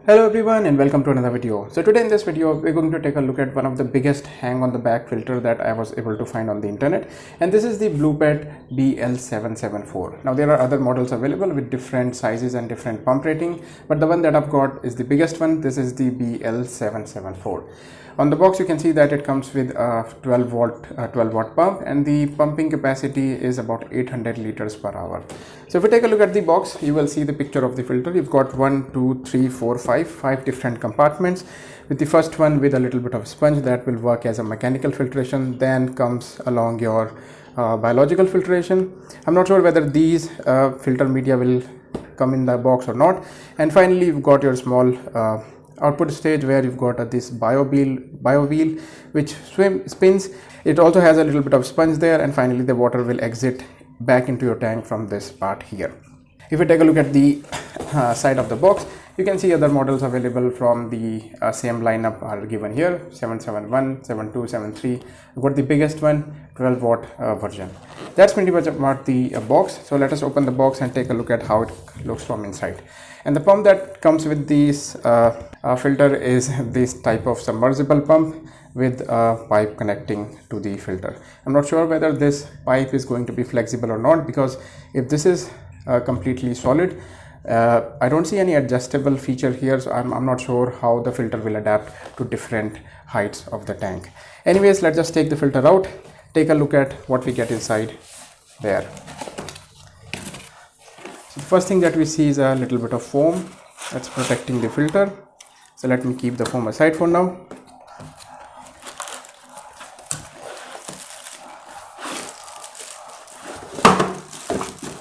Hello everyone and welcome to another video. So today in this video we're going to take a look at one of the biggest hang on the back filter that I was able to find on the internet, and this is the Bluepet BL774. Now there are other models available with different sizes and different pump rating, but the one that I've got is the biggest one. This is the BL774. On the box you can see that it comes with a 12 watt pump, and the pumping capacity is about 800 liters per hour. So if we take a look at the box, you will see the picture of the filter. You've got 5 different compartments, with the first one with a little bit of sponge that will work as a mechanical filtration. Then comes along your biological filtration. I'm not sure whether these filter media will come in the box or not. And finally you've got your small output stage where you've got this bio wheel which spins. It also has a little bit of sponge there, and finally the water will exit back into your tank from this part here. If you take a look at the side of the box, you can see other models available from the same lineup are given here: 771, 72, 73. We've got the biggest one, 12 watt version. That's pretty much about the box. So let us open the box and take a look at how it looks from inside. And the pump that comes with this filter is this type of submersible pump with a pipe connecting to the filter. I'm not sure whether this pipe is going to be flexible or not, because if this is completely solid, I don't see any adjustable feature here, so I'm not sure how the filter will adapt to different heights of the tank. Anyways, let's just take the filter out, take a look at what we get inside there. So the first thing that we see is a little bit of foam that's protecting the filter. So let me keep the foam aside for now.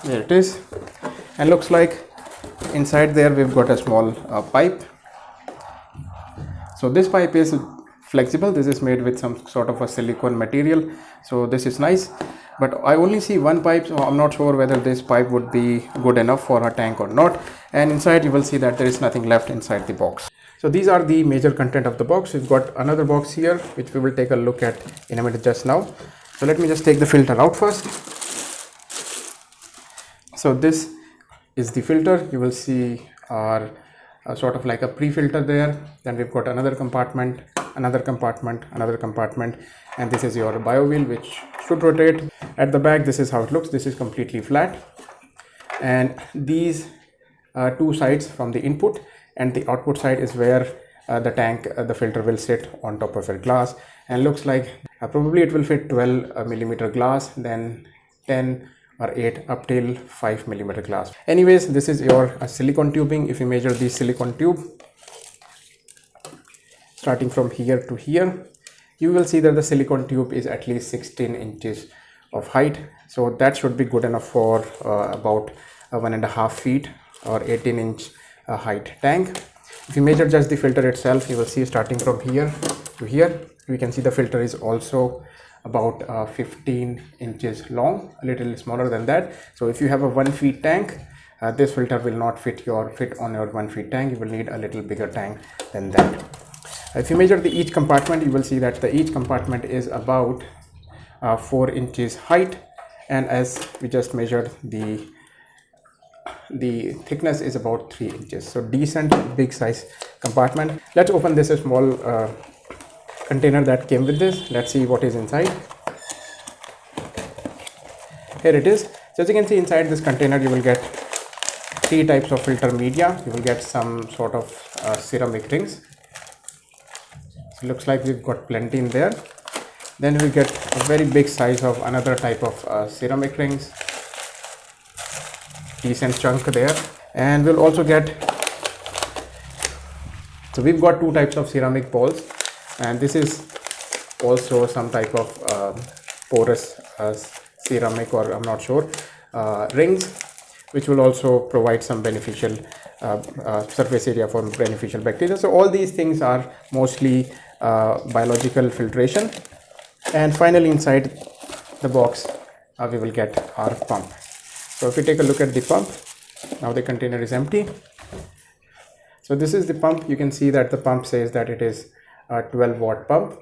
There it is, and looks like inside there we've got a small pipe. So this pipe is flexible. This is made with some sort of a silicone material, so this is nice. But I only see one pipe, so I'm not sure whether this pipe would be good enough for a tank or not. And inside you will see that there is nothing left inside the box. So these are the major content of the box. We've got another box here which we will take a look at in a minute just now. So let me just take the filter out first. So this is the filter. You will see our sort of like a pre-filter there. Then we've got another compartment, another compartment, another compartment, and this is your bio wheel which should rotate. At the back, this is how it looks. This is completely flat, and these two sides from the input and the output side is where the tank, the filter will sit on top of your glass, and looks like probably it will fit 12 millimeter glass, then 10 or 8 up till 5 millimeter glass. Anyways, this is your silicone tubing. If you measure the silicone tube starting from here to here, you will see that the silicone tube is at least 16 inches of height. So that should be good enough for about 1.5 feet or 18-inch height tank. If you measure just the filter itself, you will see starting from here to here, we can see the filter is also about 15 inches long, a little smaller than that. So if you have a 1 feet tank, this filter will not fit on your 1 feet tank. You will need a little bigger tank than that. If you measure each compartment, you will see that each compartment is about 4 inches height, and as we just measured, the thickness is about 3 inches. So decent big size compartment. Let's open this small container that came with this. Let's see what is inside. Here it is. So as you can see, inside this container you will get 3 types of filter media. You will get some sort of ceramic rings. So looks like we've got plenty in there. Then we get a very big size of another type of ceramic rings, decent chunk there. And we'll also get, so we've got 2 types of ceramic balls, and this is also some type of porous ceramic, or I'm not sure, rings, which will also provide some beneficial surface area for beneficial bacteria. So all these things are mostly biological filtration. And finally inside the box we will get our pump. So if you take a look at the pump, now the container is empty. So this is the pump. You can see that the pump says that it is a 12 watt pump,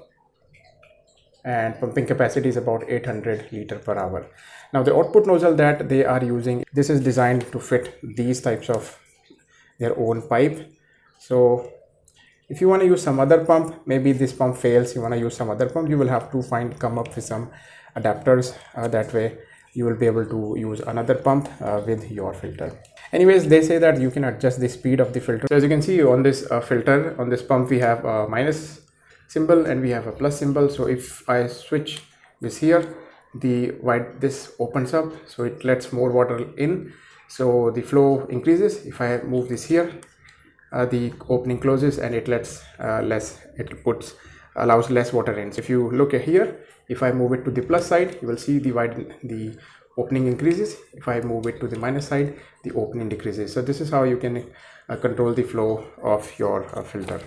and pumping capacity is about 800 liter per hour. Now the output nozzle that they are using, this is designed to fit these types of their own pipe So if you want to use some other pump, maybe this pump fails, you want to use some other pump, you will have to come up with some adapters. That way you will be able to use another pump with your filter. Anyways, they say that you can adjust the speed of the filter. So as you can see on this filter, on this pump, we have a minus symbol and we have a plus symbol. So if I switch this here, this opens up, so it lets more water in, so the flow increases. If I move this here, the opening closes and it lets allows less water in. So if you look at here, if I move it to the plus side, you will see the opening increases. If I move it to the minus side, the opening decreases. So this is how you can control the flow of your filter.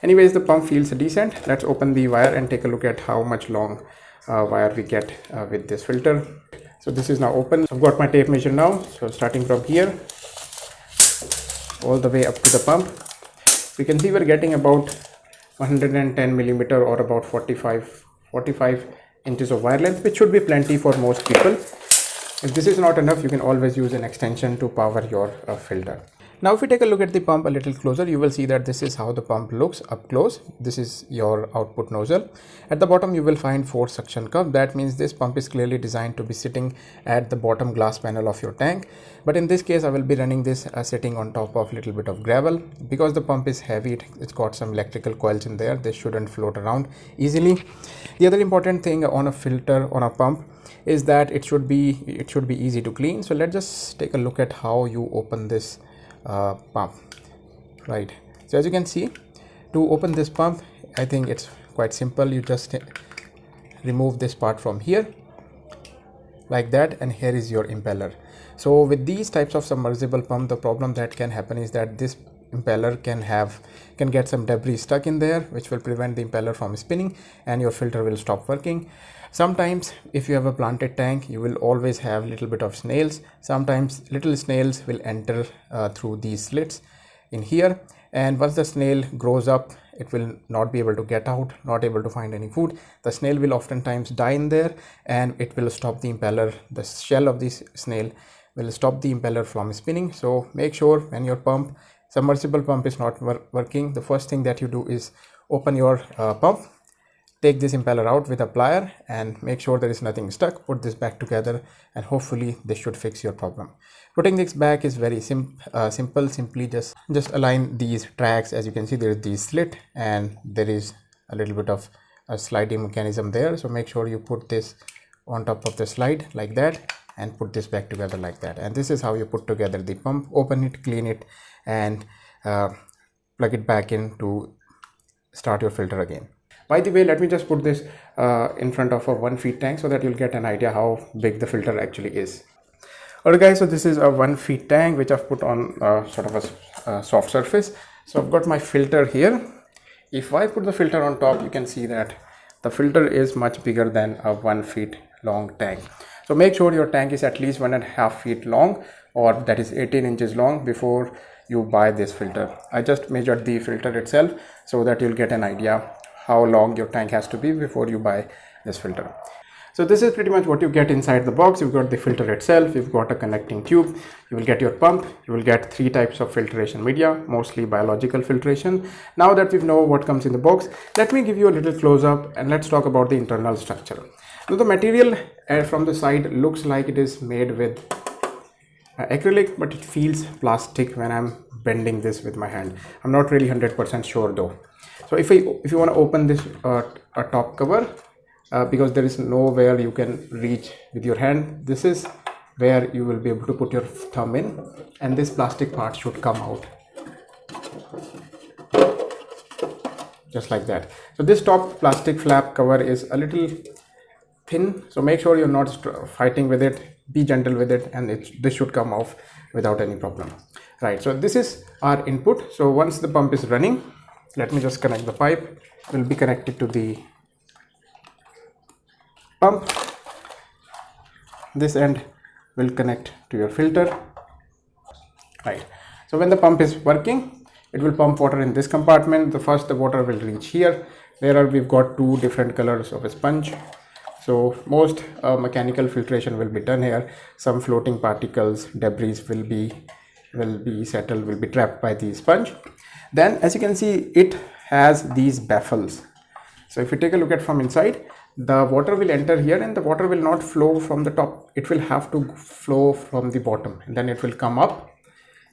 Anyways, the pump feels decent. Let's open the wire and take a look at how much long wire we get with this filter. So this is now open. I've got my tape measure now. So starting from here all the way up to the pump, we can see we're getting about 110 millimeter or about 45 inches of wire length, which should be plenty for most people. If this is not enough, you can always use an extension to power your filter. Now if we take a look at the pump a little closer, you will see that this is how the pump looks up close. This is your output nozzle. At the bottom you will find 4 suction cups. That means this pump is clearly designed to be sitting at the bottom glass panel of your tank. But in this case I will be running this sitting on top of a little bit of gravel. Because the pump is heavy, it's got some electrical coils in there. This shouldn't float around easily. The other important thing on a filter, on a pump, is that it should be easy to clean. So let's just take a look at how you open this pump. Right, so as you can see, to open this pump, I think it's quite simple. You just remove this part from here like that, and here is your impeller. So with these types of submersible pump, the problem that can happen is that this impeller can get some debris stuck in there, which will prevent the impeller from spinning and your filter will stop working. Sometimes if you have a planted tank, you will always have a little bit of snails. Sometimes little snails will enter through these slits in here, and once the snail grows up, it will not be able to get out, not able to find any food. The snail will oftentimes die in there and it will stop the impeller. The shell of this snail will stop the impeller from spinning. So make sure when your submersible pump is not working, the first thing that you do is open your pump, take this impeller out with a plier and make sure there is nothing stuck. Put this back together and hopefully this should fix your problem. Putting this back is very simple. Simply just align these tracks. As you can see, there is the slit and there is a little bit of a sliding mechanism there. So make sure you put this on top of the slide like that and put this back together like that. And this is how you put together the pump. Open it, clean it, and plug it back in to start your filter again. By the way, let me just put this in front of a 1 feet tank so that you'll get an idea how big the filter actually is. Alright guys, so this is a 1 feet tank which I've put on sort of a soft surface. So I've got my filter here. If I put the filter on top, you can see that the filter is much bigger than a 1 feet long tank. So make sure your tank is at least 1.5 feet long, or that is 18 inches long, before you buy this filter. I just measured the filter itself so that you'll get an idea how long your tank has to be before you buy this filter. So this is pretty much what you get inside the box. You've got the filter itself, you've got a connecting tube, you will get your pump, you will get 3 types of filtration media, mostly biological filtration. Now that we know what comes in the box, let me give you a little close up and let's talk about the internal structure. Now the material from the side looks like it is made with acrylic, but it feels plastic when I'm bending this with my hand. I'm not really 100% sure though. So if you want to open this top cover, because there is nowhere you can reach with your hand, this is where you will be able to put your thumb in, and this plastic part should come out just like that. So this top plastic flap cover is a little thin, so make sure you're not fighting with it. Be gentle with it, and this should come off without any problem. Right, so this is our input. So once the pump is running, let me just connect the pipe. It will be connected to the pump. This end will connect to your filter. Right, so when the pump is working, it will pump water in this compartment. The water will reach here. We've got 2 different colors of a sponge. So most mechanical filtration will be done here. Some floating particles, debris will be trapped by the sponge. Then as you can see, it has these baffles. So if you take a look at from inside, the water will enter here and the water will not flow from the top. It will have to flow from the bottom, and then it will come up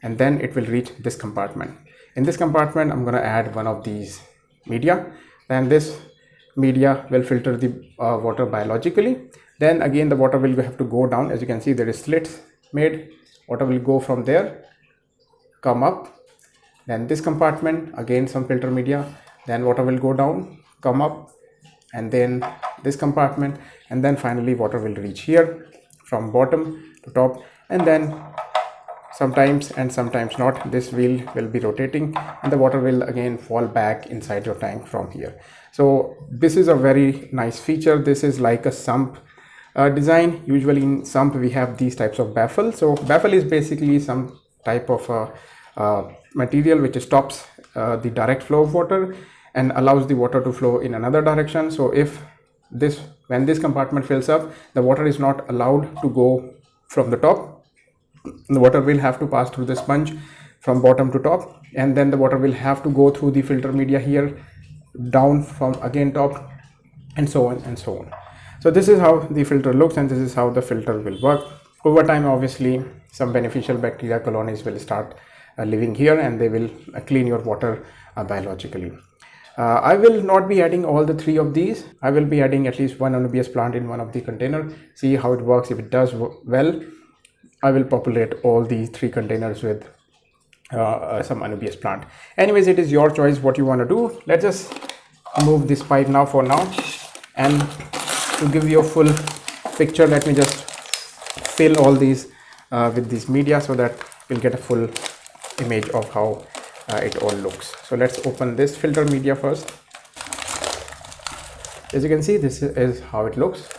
and then it will reach this compartment. In this compartment, I'm going to add one of these media. Then this media will filter the water biologically. Then again, the water will have to go down. As you can see, there is slits made. Water will go from there, come up. Then this compartment, again some filter media. Then water will go down, come up, and then this compartment, and then finally water will reach here from bottom to top. And then sometimes and sometimes not, this wheel will be rotating and the water will again fall back inside your tank from here. So this is a very nice feature. This is like a sump design. Usually in sump we have these types of baffle. So baffle is basically some type of material which stops the direct flow of water and allows the water to flow in another direction. So if when this compartment fills up, the water is not allowed to go from the top. The water will have to pass through the sponge from bottom to top, and then the water will have to go through the filter media here, down from again top, and so on and so on. So this is how the filter looks, and this is how the filter will work. Over time, obviously, some beneficial bacteria colonies will start living here, and they will clean your water biologically. I will not be adding all the three of these. I will be adding at least one anubias plant in one of the container, see how it works. If it does well, I will populate all these three containers with some anubias plant. Anyways, it is your choice what you want to do. Let's just move this pipe now for now, and to give you a full picture, let me just fill all these with this media so that we'll get a full image of how it all looks. So let's open this filter media first. As you can see, this is how it looks.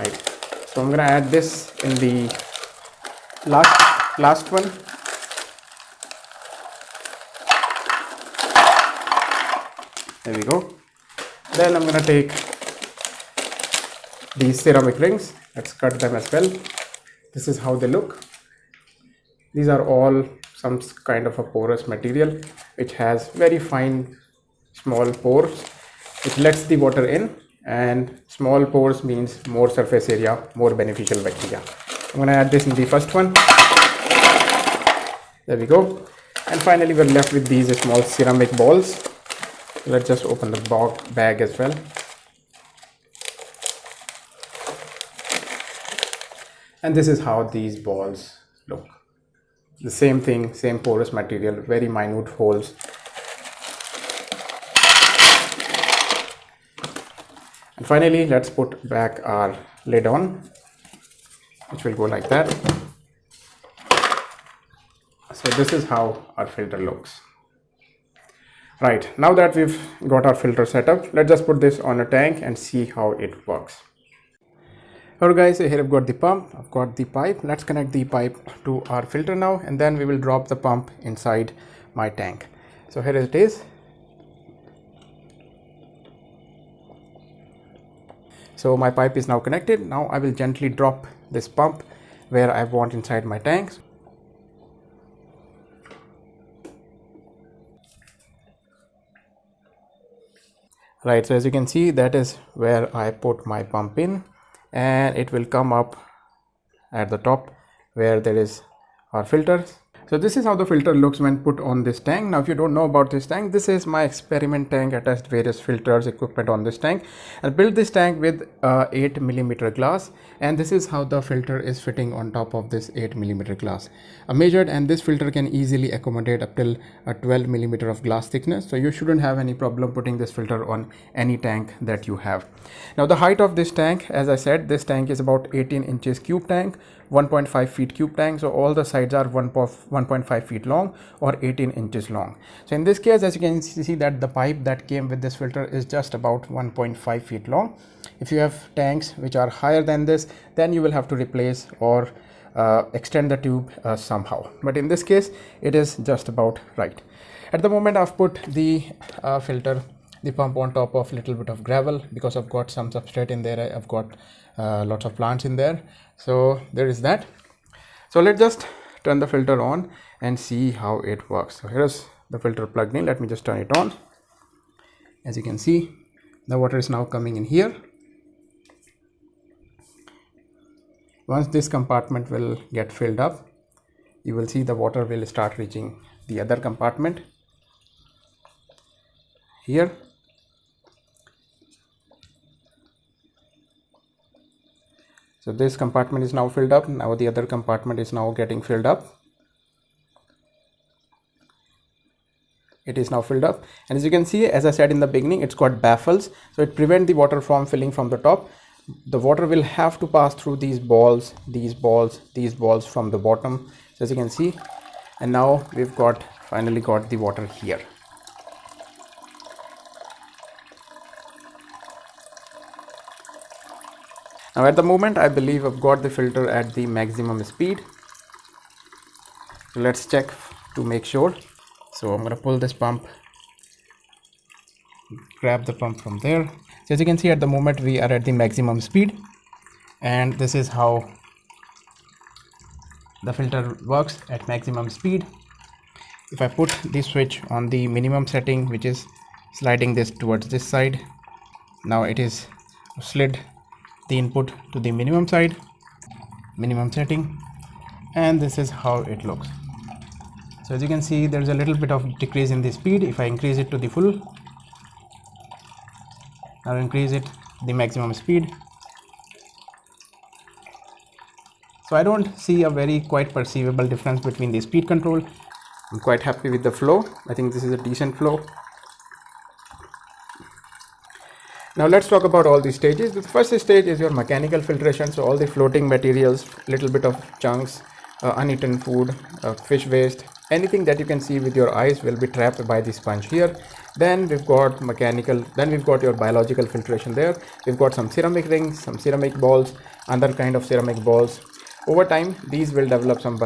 Right, so I'm gonna add this in the last one. There we go. Then I'm gonna take these ceramic rings. Let's cut them as well. This is how they look. These are all some kind of a porous material which has very fine small pores which lets the water in, and small pores means more surface area, more beneficial bacteria. I'm going to add this in the first one. There we go. And finally we're left with these small ceramic balls. Let's just open the bag as well. And this is how these balls look. The same thing, same porous material, very minute holes. And finally, let's put back our lid on, which will go like that. So this is how our filter looks. Right, now that we've got our filter set up, let's just put this on a tank and see how it works. Alright guys, so here I've got the pump, I've got the pipe. Let's connect the pipe to our filter now, and then we will drop the pump inside my tank. So here it is. So my pipe is now connected. Now I will gently drop this pump where I want inside my tank. Right, so as you can see, that is where I put my pump in, and it will come up at the top where there is our filter. So this is how the filter looks when put on this tank. Now if you don't know about this tank, this is my experiment tank. I test various filters equipment on this tank. I built this tank with 8mm glass, and this is how the filter is fitting on top of this 8mm glass. I measured, and this filter can easily accommodate up till a 12mm of glass thickness. So you shouldn't have any problem putting this filter on any tank that you have. Now the height of this tank, as I said, this tank is about 18 inches cube tank, 1.5 feet cube tank. So all the sides are 1.5 feet long or 18 inches long. So in this case, as you can see, that the pipe that came with this filter is just about 1.5 feet long. If you have tanks which are higher than this, then you will have to replace or extend the tube somehow. But in this case, it is just about right. At the moment, I've put the filter, the pump on top of a little bit of gravel because I've got some substrate in there. I've got lots of plants in there. So there is that. So let's just turn the filter on and see how it works. So here's the filter plugged in. Let me just turn it on. As you can see, the water is now coming in here. Once this compartment will get filled up, you will see the water will start reaching the other compartment here. So this compartment is now filled up. Now the other compartment is now getting filled up. It is now filled up, and as you can see, as I said in the beginning, it's got baffles, so it prevents the water from filling from the top. The water will have to pass through these balls, these balls from the bottom, so as you can see. And now we've finally got the water here. Now at the moment, I believe I've got the filter at the maximum speed. So let's check to make sure. So I'm going to pull this pump, grab the pump from there. So as you can see, at the moment we are at the maximum speed, and this is how the filter works at maximum speed. If I put the switch on the minimum setting, which is sliding this towards this side, now it is slid the input to the minimum side, minimum setting, and this is how it looks. So as you can see, there's a little bit of decrease in the speed. If I increase it to the full, I'll increase it the maximum speed. So I don't see a very quite perceivable difference between the speed control. I'm quite happy with the flow. I think this is a decent flow. Now let's talk about all these stages. The first stage is your mechanical filtration. So all the floating materials, little bit of chunks, uneaten food, fish waste, anything that you can see with your eyes will be trapped by the sponge here. Then we've got mechanical, then we've got your biological filtration there. We've got some ceramic rings, some ceramic balls, other kind of ceramic balls. Over time, these will develop some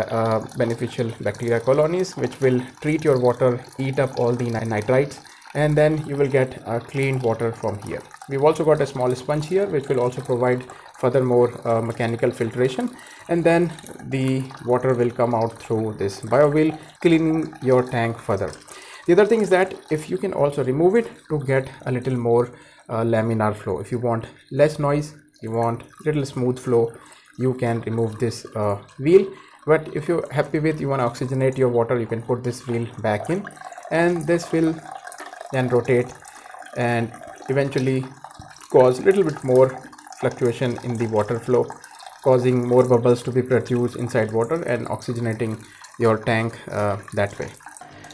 beneficial bacteria colonies, which will treat your water, eat up all the nitrites, and then you will get clean water from here. We've also got a small sponge here, which will also provide furthermore mechanical filtration, and then the water will come out through this bio wheel, cleaning your tank further. The other thing is that if you can also remove it to get a little more laminar flow. If you want less noise, you want little smooth flow, you can remove this wheel. But if you're happy with, you want to oxygenate your water, you can put this wheel back in, and this will then rotate and eventually cause a little bit more fluctuation in the water flow, causing more bubbles to be produced inside water and oxygenating your tank that way.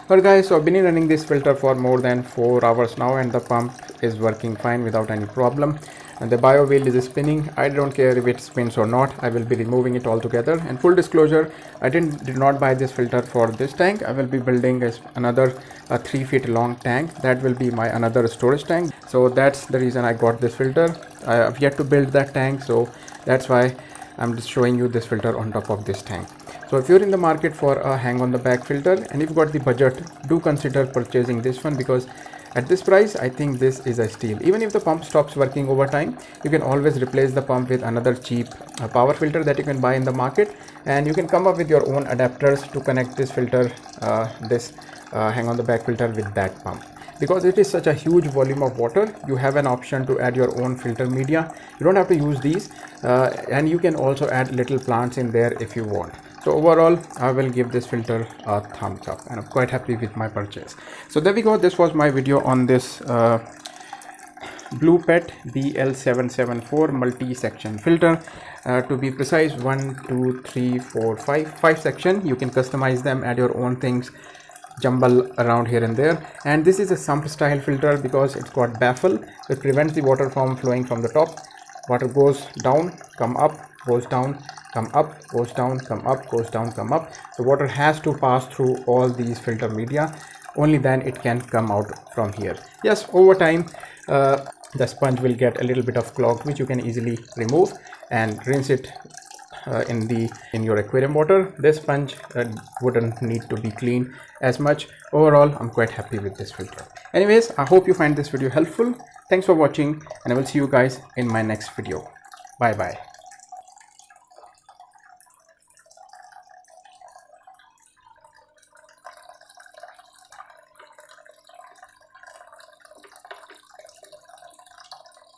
Well guys, so I've been running this filter for more than 4 hours now, and the pump is working fine without any problem, and the bio wheel is spinning. I don't care if it spins or not, I will be removing it altogether. And full disclosure, I did not buy this filter for this tank. I will be building another 3 feet long tank that will be my another storage tank. So that's the reason I got this filter. I have yet to build that tank, so that's why I'm just showing you this filter on top of this tank. So if you're in the market for a hang on the back filter and you've got the budget, do consider purchasing this one, because at this price I think this is a steal. Even if the pump stops working over time, you can always replace the pump with another cheap power filter that you can buy in the market, and you can come up with your own adapters to connect this filter, hang on the back filter with that pump. Because it is such a huge volume of water, you have an option to add your own filter media. You don't have to use these, and you can also add little plants in there if you want. So overall, I will give this filter a thumbs up, and I'm quite happy with my purchase. So there we go. This was my video on this Bluepet BL774 multi-section filter. To be precise, 1, 2, 3, 4, 5 section. You can customize them, add your own things, jumble around here and there. And this is a sump style filter because it's got baffle. It prevents the water from flowing from the top. Water goes down, come up, goes down, come up, goes down, come up, goes down, come up. So water has to pass through all these filter media, only then it can come out from here. Yes, over time the sponge will get a little bit of clogged, which you can easily remove and rinse it in your aquarium water. This sponge wouldn't need to be cleaned as much. Overall, I'm quite happy with this filter. Anyways, I hope you find this video helpful. Thanks for watching, and I will see you guys in my next video. Bye bye.